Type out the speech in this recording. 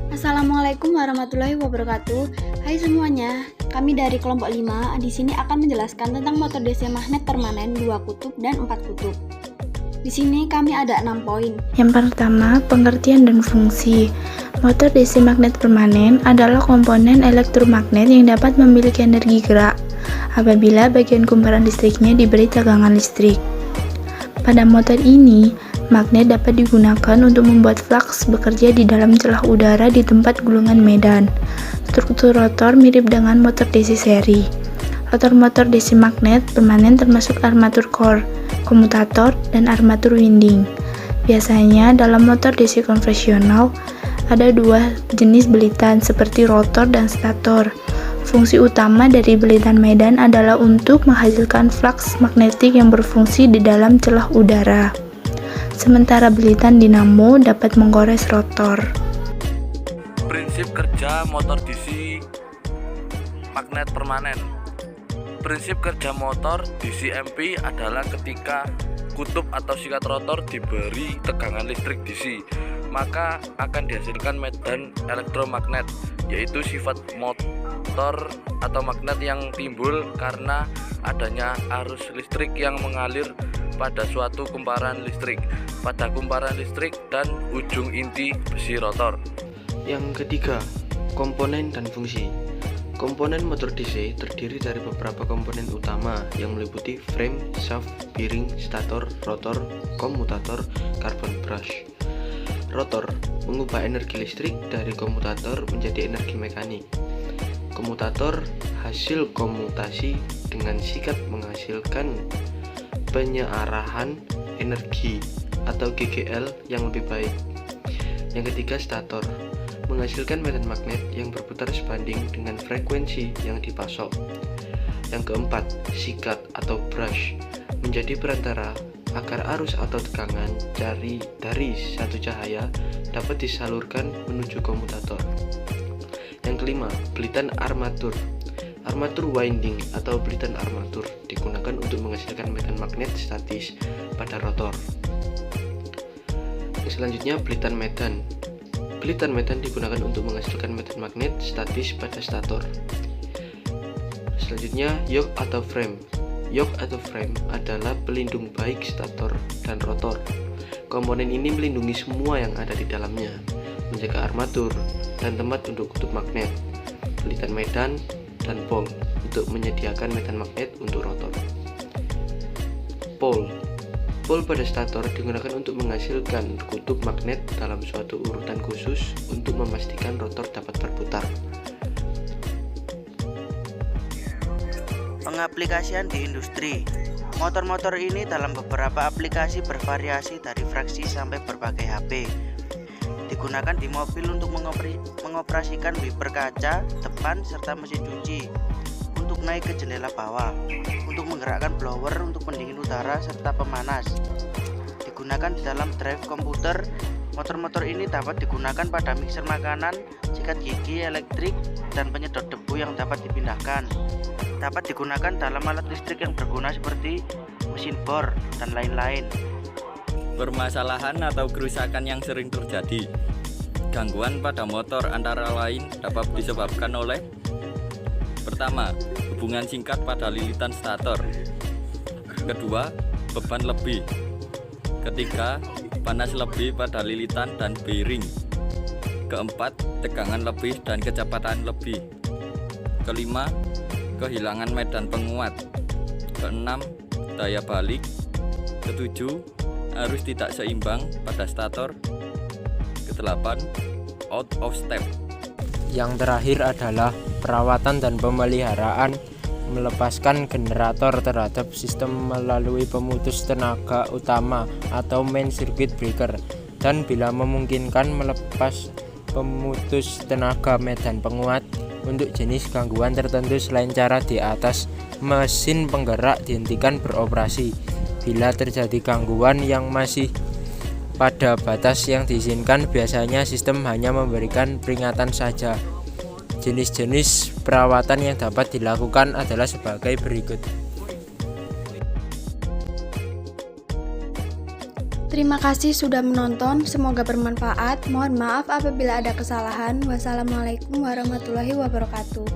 Assalamualaikum warahmatullahi wabarakatuh. Hai semuanya, kami dari kelompok 5 di sini akan menjelaskan tentang motor DC magnet permanen 2 kutub dan 4 kutub. Di sini kami ada 6 poin. Yang pertama, pengertian dan fungsi. Motor DC magnet permanen adalah komponen elektromagnet yang dapat memiliki energi gerak apabila bagian kumparan listriknya diberi tegangan listrik. Pada motor ini, magnet dapat digunakan untuk membuat flux bekerja di dalam celah udara di tempat gulungan medan. Struktur rotor mirip dengan motor DC seri. Rotor motor DC magnet permanen termasuk armatur core, komutator, dan armatur winding. Biasanya dalam motor DC konvensional ada dua jenis belitan seperti rotor dan stator. Fungsi utama dari belitan medan adalah untuk menghasilkan flux magnetik yang berfungsi di dalam celah udara. Sementara belitan dinamo dapat menggores rotor. Prinsip kerja motor DC magnet permanen. Prinsip kerja motor DC MP adalah ketika kutub atau sikat rotor diberi tegangan listrik DC, maka akan dihasilkan medan elektromagnet, yaitu sifat motor atau magnet yang timbul karena adanya arus listrik yang mengalir pada suatu kumparan listrik, pada kumparan listrik dan ujung inti besi rotor. Yang ketiga, komponen dan fungsi. Komponen motor DC terdiri dari beberapa komponen utama yang meliputi frame, shaft, bearing, stator, rotor, komutator, carbon brush. Rotor mengubah energi listrik dari komutator menjadi energi mekanik. Komutator hasil komutasi dengan sikat menghasilkan penyearahan energi atau GGL yang lebih baik. Yang ketiga, stator menghasilkan medan magnet yang berputar sebanding dengan frekuensi yang dipasok. Yang keempat, sikat atau brush menjadi perantara agar arus atau tegangan dari satu cahaya dapat disalurkan menuju komutator. Yang kelima, belitan armatur. Armatur winding atau belitan armatur digunakan untuk menghasilkan medan magnet statis pada rotor. Selanjutnya, belitan medan. Belitan medan digunakan untuk menghasilkan medan magnet statis pada stator. Selanjutnya, yoke atau frame. Yoke atau frame adalah pelindung baik stator dan rotor. Komponen ini melindungi semua yang ada di dalamnya, menjaga armatur dan tempat untuk kutub magnet, belitan medan, dan pole untuk menyediakan medan magnet untuk rotor. Pole pada stator digunakan untuk menghasilkan kutub magnet dalam suatu urutan khusus untuk memastikan rotor dapat berputar. Pengaplikasian di industri. Motor-motor ini dalam beberapa aplikasi bervariasi dari fraksi sampai berbagai HP. Digunakan di mobil untuk mengoperasikan wiper kaca depan serta mesin cuci, untuk naik ke jendela bawah, untuk menggerakkan blower untuk pendingin udara serta pemanas. Digunakan di dalam drive komputer. Motor-motor ini dapat digunakan pada mixer makanan, sikat gigi elektrik, dan penyedot debu yang dapat dipindahkan. Dapat digunakan dalam alat listrik yang berguna seperti mesin bor dan lain-lain. Permasalahan atau kerusakan yang sering terjadi. Gangguan pada motor antara lain dapat disebabkan oleh: pertama, hubungan singkat pada lilitan stator. Kedua, beban lebih. Ketiga, panas lebih pada lilitan dan bearing. Keempat, tegangan lebih dan kecepatan lebih. Kelima, kehilangan medan penguat. Keenam, daya balik. Ketujuh, arus tidak seimbang pada stator. Kedelapan, out of step. Yang terakhir adalah perawatan dan pemeliharaan. Melepaskan generator terhadap sistem melalui pemutus tenaga utama atau main circuit breaker, dan bila memungkinkan melepas pemutus tenaga medan penguat untuk jenis gangguan tertentu selain cara di atas mesin penggerak dihentikan beroperasi. Bila terjadi gangguan yang masih pada batas yang diizinkan, biasanya sistem hanya memberikan peringatan saja. Jenis-jenis perawatan yang dapat dilakukan adalah sebagai berikut. Terima kasih sudah menonton, semoga bermanfaat. Mohon maaf apabila ada kesalahan. Wassalamualaikum warahmatullahi wabarakatuh.